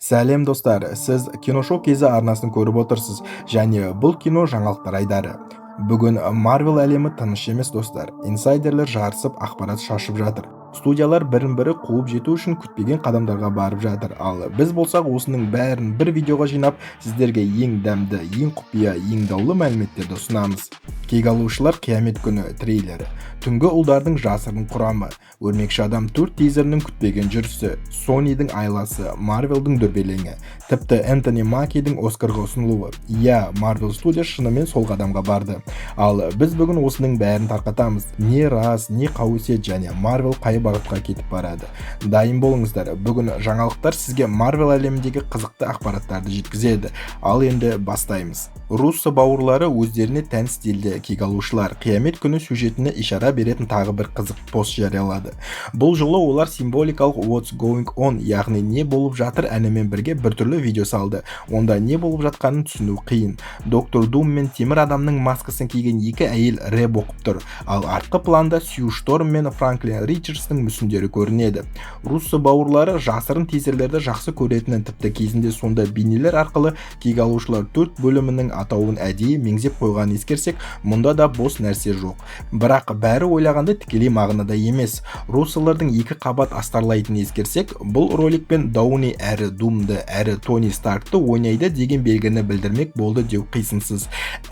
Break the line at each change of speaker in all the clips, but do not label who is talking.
Сәлем достар, сіз киношоу кезі арнасын көріп отырсыз, және бұл кино жаңалықтар айдары. Бүгін Marvel әлемі тыныш емес достар. Инсайдерлер жарысып ақпарат шашып жатыр. Студиялар бірін-бірі қуып жету үшін күтпеген қадамдарға барып жатыр. Ал біз болсақ осының бәрін бір видеоға жинап, сіздерге ең дәмді, ең құпия, ең даулы мәліметтерді ұсынамыз. Кек алушылар қиямет күні трейлері, түнгі ұлдардың жасырын құрамы, өрмекші адам 4 тизерінің күтпеген жүрісі, Sony'дің айласы, Marvel'дің дүрбелеңі, тіпті Энтони Маккейдің Оскарға ұсынылуы. Marvel студия шынымен сол қадамға барды. Ал біз бүгін осының бәрін тарқатамыз. Не рас, не қауесет және Marvel қай бағытқа кетіп барады. Дайын болыңыздар. Бүгін жаңалықтар сізге Marvel әлеміндегі қызықты ақпараттарды жеткізеді. Ал енді бастаймыз. Руссо бауырлары өздеріне тән стильде кек алушылар қиямет күні сюжетіне ишара беретін тағы бір қызық пост жариялады. Бұл жолы олар символикалық What's Going On, яғни не болып жатыр әнімен бірге біртүрлі видео салды. Онда не болып жатқанын түсіну қиын. Доктор Дум мен темір адамның маскасын киген екі әйел рэп оқып тұр. Ал артқы планда Сью Шторм мен Франклин Ричардстың мүсіндері көрінеді. Руссо бауырлары жасырын тизерлерді жақсы көретінін, тіпті кезінде сонда бейнелер арқылы кек алушылар 4 бөлімінің атауын әдейі меңзеп қойған ескерсек, мұнда да бос нәрсе жоқ. Бірақ бәрі ойлағанды тікелей мағынада емес. Руссолардың екі қабат астарлайтын ескерсек, бұл роликпен Дауни әрі Думды әрі Тони Старкты ойнайды деген белгіні білдірмек болды деу қисынсыз.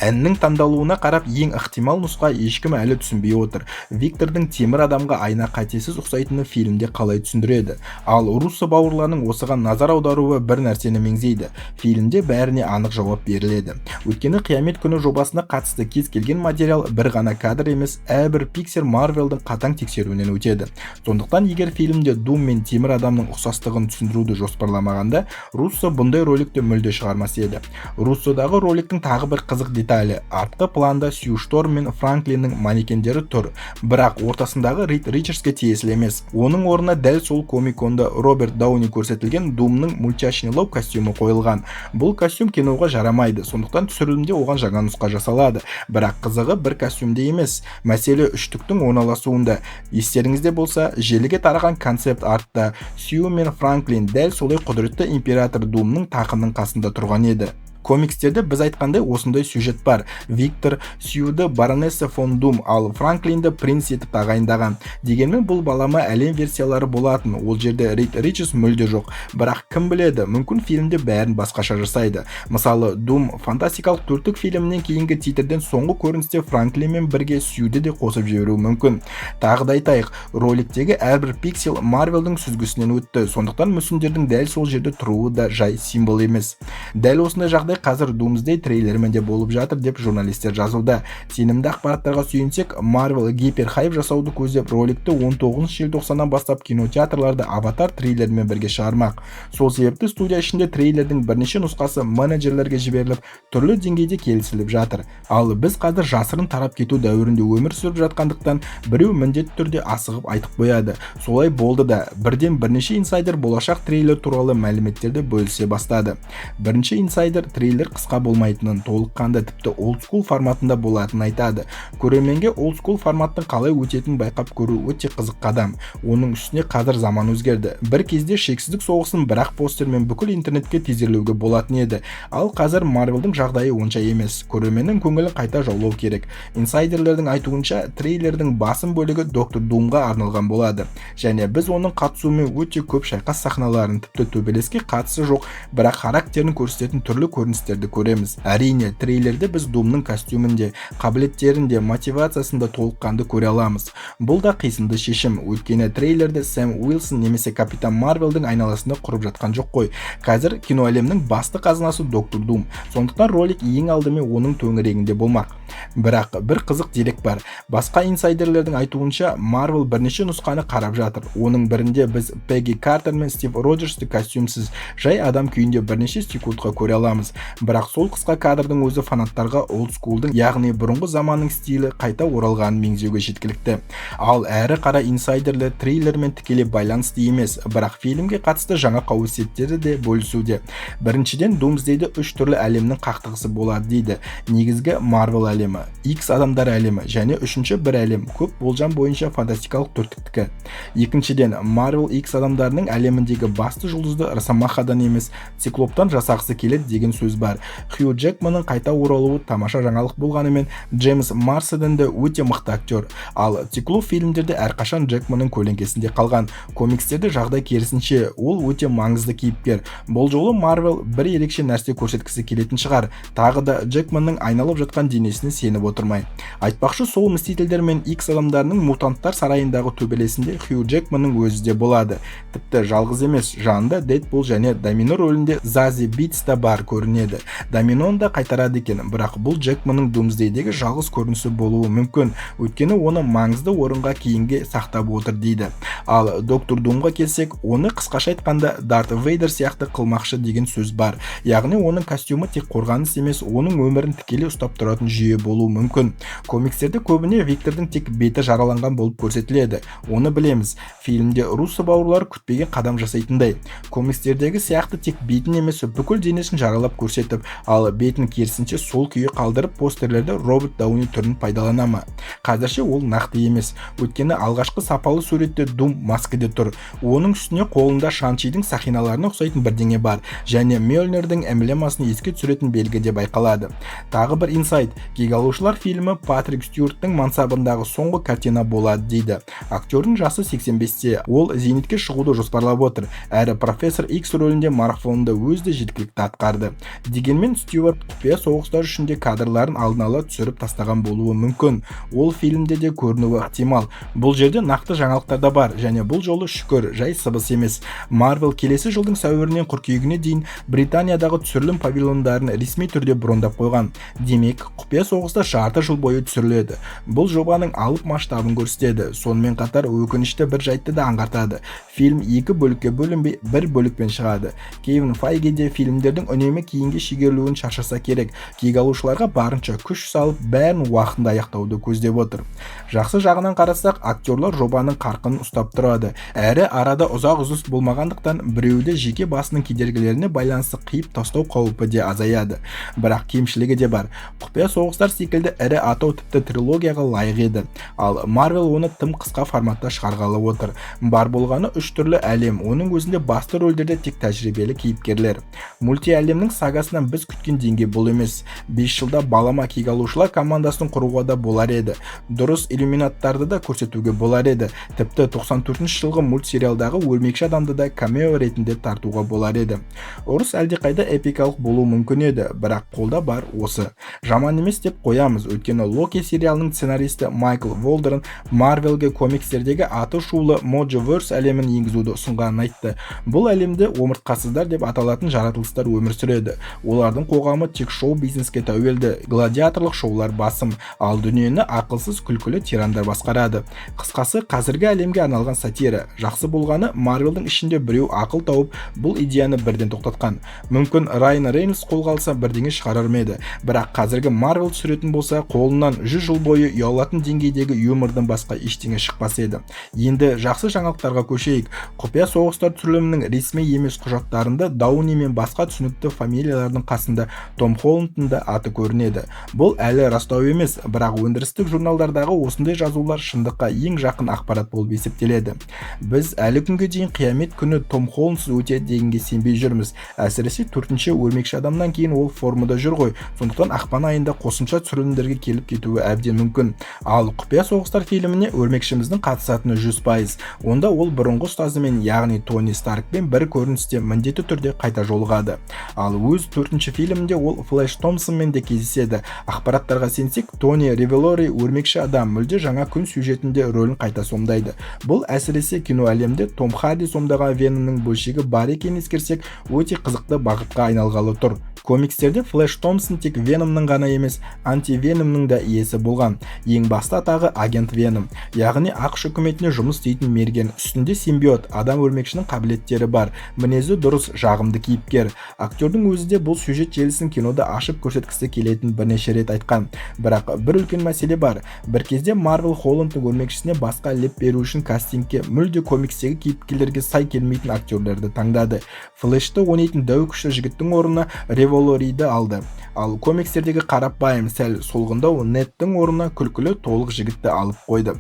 Әннің таңдалуына қарап ең ықтимал нұсқа ешкім әлі түсінбей отыр. Виктордың темір адамға айна қатесіз ұқсайтыны фильмде қалай түсіндіреді. Ал Руссо бауырларының осыған назар аударуы бір нәрсені меңзейді. Фильмде бәріне анық жауап беріледі. Өйткені қиямет күні жобасына қатысты кез келген материал бір ғана кадр емес, әрбір пиксель Marvel'дың қатаң тексеруінен өтеді. Сондықтан егер фильмде Дум мен темір адамның ұқсастығын түсіндіруді жоспарламағанда, Руссо бұндай роликті мүлде шығармас еді. Руссодағы роликтің тағы бір қызық деталі: артқы планда Сью Шторм мен Франклиннің манекендері тұр, бірақ ортасындағы Рид Ричардске тиесілі емес. Оның орнына дәл сол комиконда Роберт Дауни көрсетілген Думның мультяшнилау костюмі қойылған. Бұл костюм киноға жарамайды, сондықтан түсірілімде оған жаңа нұсқа жасалады. Бірақ қызығы бір костюмде емес, мәселе үштіктің орналасуында. Естеріңізде болса, желіге тараған концепт артта Сью мен Франклин дәл солай құдіретті император Думның тақының қасында тұрған еді. Комикстерде біз айтқандай осындай сюжет бар. Виктор Сьюді баронесса фон Дум, ал Франклинді принц етіп тағайындаған. Дегенмен бұл балама әлем версиялары болатын. Ол жерде Рид Ричардс мүлде жоқ. Бірақ кім біледі, мүмкін фильмде бәрін басқаша жасайды. Мысалы, Дум фантастикалық төрттік фильмінен кейінгі титрден соңғы көріністе Франклинмен бірге Сьюді де қосып жіберуі мүмкін. Тағы да айтайық, роликтегі әрбір пиксель Marvel'дың сүзгісінен өтті. Сондықтан мүсіндердің дәл сол жерде тұруы да жай символ емес. Дәл осындай жағдай қазір Doomsday трейлерінде болып жатыр деп журналистер жазуда. Сенімді ақпараттарға сүйенсек, Marvel гипер-хайп жасауды көздеп роликті 19 желтоқсаннан бастап кинотеатрларда Аватар трейлерімен бірге шығармақ. Сол себепті студия ішінде трейлердің бірнеше нұсқасы менеджерлерге жіберіліп, түрлі деңгейде келісіліп жатыр. Ал біз қазір жасырын тарап кету дәуірінде өмір сүріп жатқандықтан, біреу міндетті түрде асығып айтып қояды. Солай болды да, бірден бірнеше инсайдер болашақ трейлер туралы мәліметтерді бөлісе бастады. Бірінші инсайдер трейлер қысқа болмайтынын, толыққанды тіпті олдскул форматында болатынын айтады. Көрерменге олдскул форматтың қалай өтетінін байқап көру өте қызық қадам. Оның үстіне қазір заман өзгерді. Бір кезде шексіздік соғысын бірақ постермен бүкіл интернетке тизерлеуге болатын еді. Ал қазір Marvel'дың жағдайы онша емес. Көрерменнің көңілін қайта жаулау керек. Инсайдерлердің айтуынша, трейлердің басым бөлігі Доктор Думға арналған болады. Және біз оның қатысуымен өте көп шайқас сахналарын, тіпті төбелеске қатысы жоқ, бірақ характерін көрсететін түрлі көріністерді көреміз. Әрине, трейлерде біз Думның костюмінде, қабілеттерінде, мотивациясында толыққанды көре аламыз. Бұл да қисынды шешім. Өйткені трейлерде Сэм Уилсон немесе Капитан Марвелдің айналасында құрып жатқан жоқ қой. Қазір кино әлемінің басты қазынасы Доктор Дум. Сондықтан ролик ең алдымен оның төңірегінде болмақ. Бірақ бір қызық дерек бар. Басқа инсайдерлердің айтуынша, Marvel бірнеше нұсқаны қарап жатыр. Оның бірінде біз Пегги Картер мен Стив Роджерсті костюмсіз жай адам күйінде бірнеше секундқа көре аламыз. Бірақ сол қысқа кадрдың өзі фанаттарға олдскулдың, яғни бұрынғы заманның стилі қайта оралғанын меңзеуге жеткілікті. Ал әрі қарай инсайдерлер трейлермен тікелей байланысты емес, бірақ фильмге қатысты жаңа қауесеттері де бөлісуде. Біріншіден, Думсдейде 3 түрлі әлемнің қақтығысы болады дейді. Негізгі Марвел әлемі, X адамдар әлемі және үшінші бір әлем, көп болжам бойынша фантастикалық төрттікі. Екіншіден, Marvel X адамдарының әлеміндегі басты жұлдызды Росомахадан емес, Циклоптан жасағысы келеді деген сөз бар. Хью Джекманның қайта оралуы тамаша жаңалық болғанымен, Джеймс Марсден де өте мықты актер. Ал Циклоп фильмдерде әрқашан Джекманның көлеңкесінде қалған. Комикстерде жағдай керісінше, ол өте маңызды кейіпкер. Бұл жолы Marvel бір ерекше нәрсе көрсеткісі келетін шығар. Тағы да Джекманның айналып жатқан денесіне сеніп отырмай. Айтпақшы, сол Мстительдер мен X адамдарының мутанттар сарайындағы төбелесінде Хью Джекманның өзі де болады. Тіпті жалғыз емес, жанында Дэдпул және Домино рөлінде Зази Битс та бар көрінеді. Доминоны да қайтарады екен, бірақ бұл Джекманның Думсдейдегі жалғыз көрінісі болуы мүмкін, өйткені оны маңызды орынға кейінге сақтап отыр дейді. Ал Доктор Думға келсек, оны қысқаша айтқанда Дарт Вейдер сияқты қылмақшы деген сөз бар. Яғни оның костюмы тек қорғаныс емес, оның өмірін тікелей ұстап тұратын жүйе болуы мүмкін. Комикстерде көбіне Виктордың тек беті жараланған болып көрсетіледі. Оны білеміз. Фильмде Руссо бауырлар күтпеген қадам жасайтындай. Комикстердегі сияқты тек бетін емес, бүкіл денесін жаралап көрсетіп, ал бетін керісінше сол күйі қалдырып постерлерде Роберт Дауни түрін пайдалана ма? Қазірше ол нақты емес. Өйткені алғашқы сапалы суретте Дум маскада тұр. Оның үстіне қолында Шанчидің сақиналарына ұқсайтын бірдеңе бар, және Мьёльнирдің эмблемасын еске түсіретін белгі де байқалады. Тағы бір инсайт. Кек-алушылар фильмі Патрик Стюарттың мансабындағы соңғы картина болады дейді. Актердің жасы 85-те, ол зейнетке шығуды жоспарлап отыр, әрі профессор X рөлінде марафонында өзі жеткілікті атқарды. Дегенмен Стюарт құпия соғыстар үшінде кадрларын алдын ала түсіріп тастаған болуы мүмкін. Ол фильмде де көрінуі ықтимал. Бұл жерде нақты жаңалықтар да бар, және бұл жолы шүкір, жай сыбыс емес. Marvel келесі жылдың сәуірінен қыркүйегіне дейін Британиядағы түсірілім павильондарын ресми түрде брондап қойған. Демек, құпия соғыста жарты жыл бойы түсіріледі. Бұл жобаның алып масштабын көрсетеді. Сонымен қатар өкінішті бір жайтты да аңғартады. Фильм 2 бөлікке бөлінбей, бір бөлікпен шығады. Кевин Файге де фильмдердің үнемі кейінге шегерілуін шаршаса керек. Кек-алушыларға барынша күш салып, бәрін уақытында аяқтауды көздеп отыр. Жақсы жағынан қарасақ, актерлар жобаның қарқынын ұстап тұрады. Әрі арада ұзақ үзіліс болмағандықтан, біреуде жеке басының кедергілеріне байланысты қиып тастау қаупі де азаяды. Бірақ кемшілігі де бар. Құпия соғыстар секілді ірі атау тіпті трилогияға лайық еді. Ал Marvel оны тым қысқа форматта шығарғалы отыр. Бар болғаны 3 түрлі әлем, оның өзінде басты рөлдерде тек тәжірибелі кейіпкерлер. Мульти-әлемнің сагасынан біз күткен деңгей бұл емес. 5 жылда балама кек-алушылар командасын құруға да болар еді. Дұрыс иллюминаттарды да көрсетуге болар еді. Тіпті 94 жылғы мультсериалдағы өлмекші адамды да камео ретінде тартуға болар еді. Ұрыс әлдеқайда эпикалық болуы мүмкін еді, бірақ қолда бар осы. Жаман емес деп қоямыз, өйткені Локи сериалының сценаристі Майкл Волдерн Marvelге комикстердегі аты шулы Mojoverse әлемін енгізуді ұсынғанын айтты. Бұл әлемде омыртқасыздар деп аталатын жаратылыстар өмір сүреді. Олардың қоғамы тек шоу-бизнеске тәуелді, гладиаторлық шоулар басым, ал дүниені ақылсыз күлкілі тирандар басқарады. Қысқасы, қазіргі әлемге арналған сатира. Жақсы болғаны, Marvelдің ішінде біреу ақыл тауып, бұл идеяны бірден тоқтатқан. Мүмкін Райан Рейнольдс қолға алса бірдеңе шығарар ма еді. Бірақ қазіргі Marvel түсіретін болса, қолынан 100 жыл бойы ұялатын деңгейдегі юмордан басқа ештеңе шықпас еді. Енді жақсы жаңалықтарға көшейік. Құпия соғыстар түсірілімінің ресми емес құжаттарында Дауни мен басқа түсінікті фамилиялардың қасында Том Холландтың да аты көрінеді. Бұл әлі растау емес, бірақ өндірістік журналдардағы осындай жазулар шындыққа ең жақын ақпарат болып есептеледі. Біз әлі күнге дейін қиямет күні Том Холландсыз өтеді дегенге сенбей жүрміз. Әсіресе 4-ші өлмекші адамнан кейін ол формада жүр ғой. Сондықтан ақпан айында қосымша түсірілімдерге келіп кетуі әбден мүмкін. Ал құпия соғыстар фильміне өрмекшіміздің қатысатыны 100%. Онда ол бұрынғы ұстазымен, яғни Тони Старкпен бір көріністе міндетті түрде қайта жолығады. Ал өз 4-ші фильмінде ол Флэш Томпсонмен де кездеседі. Ақпараттарға сенсек, Тони Ревелори өрмекші адам мүлде жаңа күн сюжетінде рөлін қайта сомдайды. Бұл әсіресе кино әлемде Том Харди сомдаған Веномның бөлшегі бар екенін ескерсек, өте қызықты бағытқа айналғалы тұр. Комикстерде Флэш Томпсон тек Веномның ғана емес, антивеномның да иесі болған. Ең басты атағы агент Веном, яғни ақш үкіметіне жұмыс істейтін мерген. Үстінде симбиот, адам өрмекшінің қабілеттері бар, мінезі дұрыс, жағымды кейіпкер. Актердің өзі де бұл сюжет желісін кинода ашып көрсеткісі келетін бірнеше рет айтқан. Бірақ бір үлкен мәселе бар. Бір кезде Марвел Холландтың өрмекшісіне басқа леп беру үшін кастингке мүлде комикстегі кейіпкерлерге сай келмейтін актерлерді таңдады. Флэшті ойнайтын дәу күшті жігіттің орнына Револориді алды. Ал комикстердегі қарапайым сәл солғындау Неттің орнына күлкілі толық жігітті алып қойды.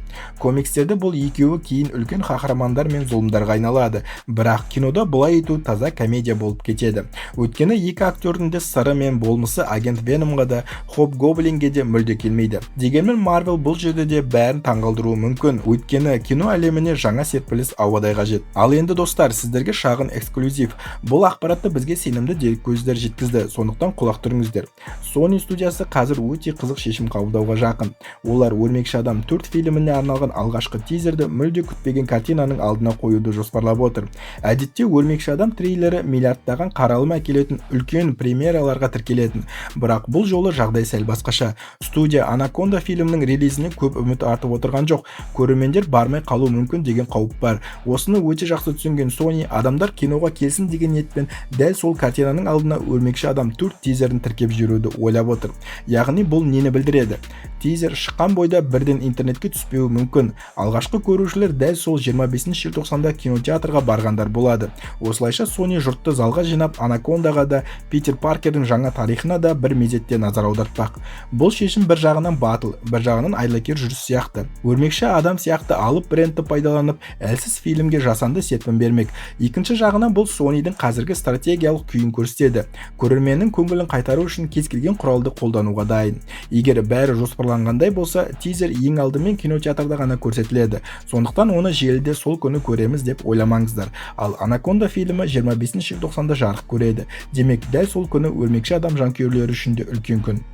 Комикстерде бұл екеуі кейін үлкен қаһармандар мен зұлымдарға айналады, бірақ кинода бұлай ету таза комедия болып кетеді. Өйткені екі актердің де сыры мен болмысы агент Веномға да, Хоб-Гоблинге де мүлде келмейді. Дегенмен Марвел бұл жерде де бәрін таңғалдыруы мүмкін, өйткені кино әлеміне жаңа серпіліс ауадай қажет. Ал енді достар, сіздерге шағын эксклюзив. Бұл ақпаратты бізге сенімді дереккөздер жеткізді, сондықтан құлақ түріңіздер. Sony студиясы қазір өте қызық шешім қабылдауға жақын. Олар Өрмекші адам 4 фильміне арналған алғашқы тизерді мүлде күтпеген картинаның алдына қоюды жоспарлап отыр. Әдетте Өрмекші адам трейлері миллиардтаған қаралым әкелетін үлкен премьераларға тіркелетін, бірақ бұл жолы жағдай сәл басқаша. Студия Анаконда фильмінің релизіне көп үміт артып отырған жоқ. Көрермендер бармай қалу мүмкін деген қауіп бар. Осыны өте жақсы түсінген Sony адамдар киноға келсін деген ниетпен дәл сол картинаның алдына Өрмекші адам 4 тизерін тіркеп жүруді ойлап отыр. Яғни бұл нені білдіреді? Тизер шыққан бойда бірден интернетке түспеуі мүмкін. Алғашқы көрушілер дәл сол 25 желтоқсанда кинотеатрға барғандар болады. Осылайша Sony жұртты залға жинап, Анакондаға да, Питер Паркердің жаңа тарихына да бір мезетте назар аудартпақ. Бұл шешім бір жағынан батыл, бір жағынан айлакер жүріс сияқты. Өрмекші адам сияқты алып брендті пайдаланып, әлсіз фильмге жасанды серпін бермек. Екінші жағынан бұл Sonyдің қазіргі стратегиялық күйін көрсетеді. Көрерменнің көңілін қайтару үшін кез келген құралды қолдануға дайын. Егер бәрі жоспарланғандай болса, тизер ең алдымен кинотеатрда ғана көрсетіледі. Сондықтан оны желіде сол күні көреміз деп ойламаңыздар. Ал Анаконда фильмі 25 желтоқсанда жарық көреді. Демек, дәл сол күні Өрмекші адам жанкүйерлері үшін де үлкен күн.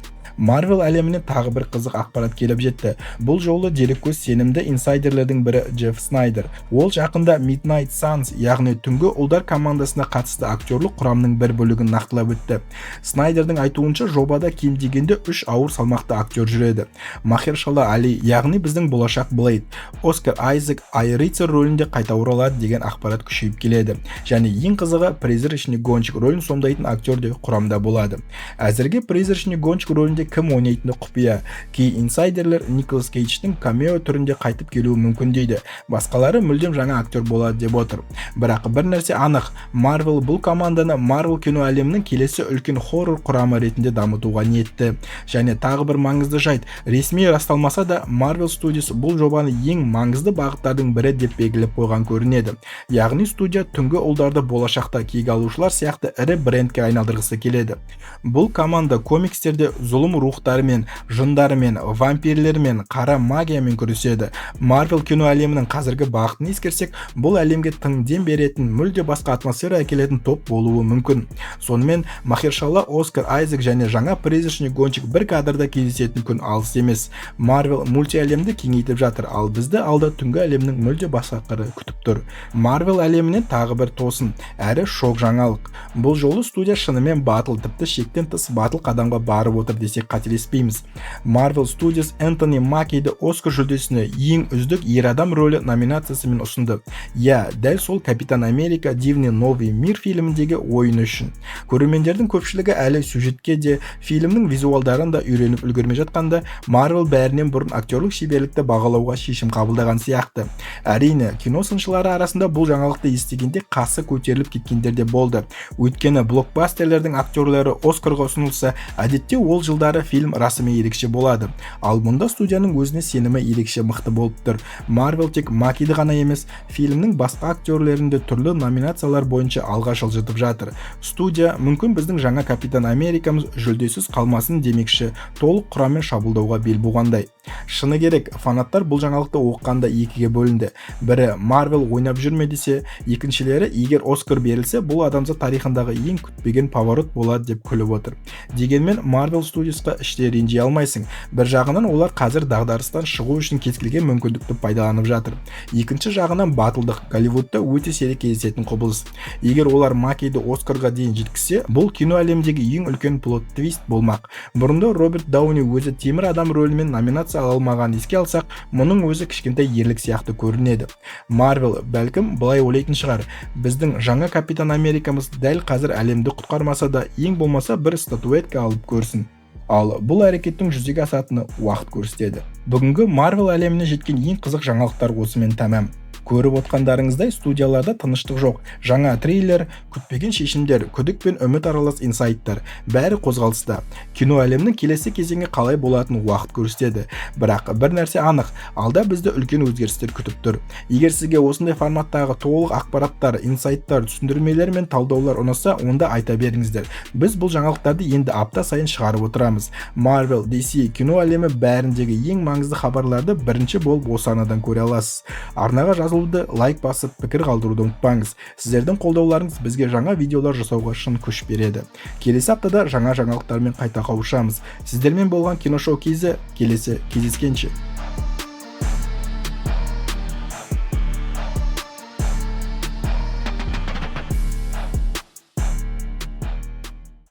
Марвел әлеміне тағы бір қызық ақпарат келіп жетті. Бұл жолы дереккөз сенімді инсайдерлердің бірі Джефф Снайдер. Ол жақында Midnight Suns, яғни түнгі ұлдар командасына қатысты актерлік құрамның бір бөлігін нақтылап өтті. Снайдердің айтуынша жобада кем дегенде 3 ауыр салмақты актер жүреді. Махершала Али, яғни біздің болашақ Блейд, Оскар Айзек Айрицер рөлінде қайта оралады деген ақпарат күшейіп келеді. Және ең қызығы, призрачный гонщик рөлін сомдайтын актер де құрамда болады. Әзірге призрачный гонщик рөлінде кім ойнайтыны құпия. Кей инсайдерлер Николас Кейдждің камео түрінде қайтып келуі мүмкін дейді. Басқалары мүлдем жаңа актер болады деп отыр. Бірақ бір нәрсе анық, Marvel бұл команданы Marvel кино әлемінің келесі үлкен хоррор құрамы ретінде дамытуға ниетті. Және тағы бір маңызды жайт, ресми расталмаса да Marvel студиясы бұл жобаны ең маңызды бағыттардың бірі деп белгілеп қойған көрінеді. Яғни студия түнгі ұлдарды болашақта кек алушылар сияқты ірі брендке айналдырғысы келеді. Бұл команда комикстерде зұлым рухтарымен, жындарымен, вампирлермен, қара магиямен күреседі. Marvel кино әлемінің қазіргі бағытын ескерсек, бұл әлемге тың дем беретін, мүлде басқа атмосфера әкелетін топ болуы мүмкін. Сонымен Махершала, Оскар Айзек және жаңа призрачный гонщик бір кадрда кездесетін күн алыс емес. Marvel мультиәлемді кеңейтіп жатыр, ал бізді алда түнгі әлемнің мүлде басқа қыры күтіп тұр. Marvel әлеміне тағы бір тосын, әрі шок жаңалық. Бұл жолы студия шынымен батыл, тіпті шектен тыс батыл қадамға барып отыр десек қателеспейміз. Marvel Studios Энтони Маккейді Оскар жүлдесіне ең үздік ер адам рөлі номинациясымен ұсынды. Дәл сол Капитан Америка Дивный новый мир фильміндегі ойыны үшін. Көрермендердің көпшілігі әлі сюжетке де, фильмнің визуалдарын да үйреніп үлгермей жатқанда, Marvel бәрінен бұрын актерлік шеберлікті бағалауға шешім қабылдаған сияқты. Әрине, кино сыншылары арасында бұл жаңалықты естігенде қасы көтеріліп кеткендер де болды. Өйткені блокбастерлердің актерлері Оскарға ұсынылса, әдетте ол жылдары фильм расымен ерекше болады. Ал мұнда студияның өзіне сенімі ерекше мықты болып тұр. Marvel тек Маккейді ғана емес, фильмнің басқа актерлерінде түрлі номинациялар бойынша алға жылжытып жатыр. Студия мүмкін біздің жаңа Капитан Америкамыз жүлдесіз қалмасын демекші, толық құраммен шабуылдауға бел буғандай. Шыны керек, фанаттар бұл жаңалықты оққанда екіге бөлінді. Бірі Marvel ойнап жүрме десе, екіншілері егер Оскар берілсе, бұл адамзат тарихындағы ең күтпеген поворот болады деп күліп отыр. Дегенмен Marvel студиясына іште ренжи алмайсың. Бір жағынан олар қазір дағдарыстан шығу үшін кез келген мүмкіндікті пайдаланып жатыр. Екінші жағынан батылдық Голливудта өте сирек кездесетін құбылыс. Егер олар Маккейді Оскарға дейін жеткізсе, бұл кино әлемдегі ең үлкен плот-твист болмақ. Бұрында Роберт Дауни өзі темір адам рөлімен номинация ала алмағанын еске алсақ, мұның өзі кішкентай ерлік сияқты көрінеді. Marvel бәлкім былай ойлайтын шығар: біздің жаңа Капитан Америкамыз дәл қазір әлемді құтқармаса да, ең болмаса бір статуэтка алып көрсін. Ал бұл әрекеттің жүзеге асатыны уақыт көрсетеді. Бүгінгі Marvel әлеміне жеткен ең қызық жаңалықтар осымен тәмам. Көріп отқандарыңыздай, студияларда тыныштық жоқ. Жаңа трейлер, күтпеген шешімдер, күдік пен үміт аралас инсайттар, бәрі қозғалыста. Кино әлемнің келесі кезеңі қалай болатын уақыт көрсетеді. Бірақ бір нәрсе анық, алда бізді үлкен өзгерістер күтіп тұр. Егер сізге осындай форматтағы толық ақпараттар, инсайттар, түсіндірмелер мен талдаулар ұнаса, онда айта беріңіздер. Біз бұл жаңалықтарды енді апта сайын шығарып отырамыз. Marvel, DC, кино әлемі бәріндегі ең маңызды хабарларды бірінші болып осы арнадан көре аласыз. Арнаға жазылуды, лайк басып, пікір қалдыруды ұмытпаңыз. Сіздердің қолдауларыңыз бізге жаңа видеолар жасауға шын күш береді. Келесі аптада жаңа жаңалықтармен қайта қауышамыз. Сіздермен болған Киношоу кезі, келесі кездескенше.